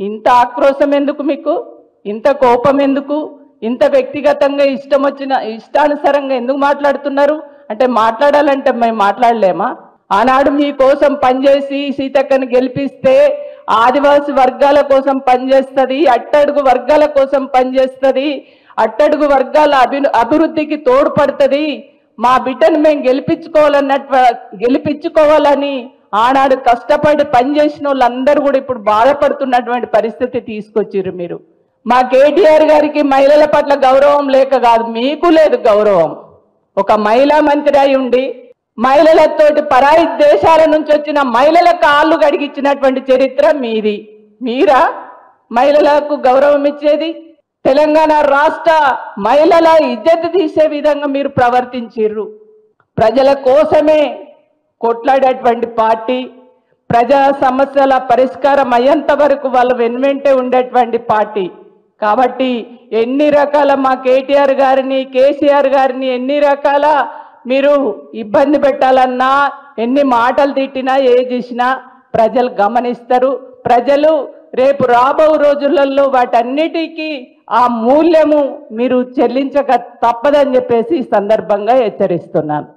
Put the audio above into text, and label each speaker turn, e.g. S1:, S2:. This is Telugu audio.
S1: ఇంత ఆక్రోశం ఎందుకు మీకు? ఇంత కోపం ఎందుకు? ఇంత వ్యక్తిగతంగా ఇష్టానుసారంగా ఎందుకు మాట్లాడుతున్నారు? అంటే మాట్లాడాలంటే మేము మాట్లాడలేమా? ఆనాడు మీకోసం పనిచేసి సీతక్కని గెలిపిస్తే ఆదివాసి వర్గాల కోసం పనిచేస్తుంది, అట్టడుగు వర్గాల కోసం పనిచేస్తుంది, అట్టడుగు వర్గాల అభివృద్ధికి తోడ్పడుతుంది, మా బిడ్డను మేము గెలిపించుకోవాలని ఆనాడు కష్టపడి పనిచేసిన వాళ్ళందరూ కూడా ఇప్పుడు బాధపడుతున్నటువంటి పరిస్థితి తీసుకొచ్చిర్రు మీరు. మా కేటీఆర్ గారికి మహిళల పట్ల గౌరవం లేక కాదు, మీకు లేదు గౌరవం. ఒక మహిళా మంత్రి అయి ఉండి మహిళలతోటి పరాయి దేశాల నుంచి వచ్చిన మహిళల కాళ్ళు గడిగించినటువంటి చరిత్ర మీది. మీరా మహిళలకు గౌరవం ఇచ్చేది? తెలంగాణ రాష్ట్ర మహిళల ఇజ్జత్ తీసే విధంగా మీరు ప్రవర్తించిర్రు. ప్రజల కోసమే కొట్లాడేటువంటి పార్టీ, ప్రజా సమస్యల పరిష్కారం అయ్యేంత వరకు వాళ్ళ వెన్నంటే ఉండేటువంటి పార్టీ. కాబట్టి ఎన్ని రకాల మా కేటీఆర్ గారిని, కేసీఆర్ గారిని ఎన్ని రకాల మీరు ఇబ్బంది పెట్టాలన్నా, ఎన్ని మాటలు తిట్టినా, ఏ చేసినా ప్రజలు గమనిస్తారు. ప్రజలు రేపు రాబో రోజులలో వాటన్నిటికీ ఆ మూల్యము మీరు చెల్లించక తప్పదని చెప్పేసి ఈ సందర్భంగా హెచ్చరిస్తున్నాను.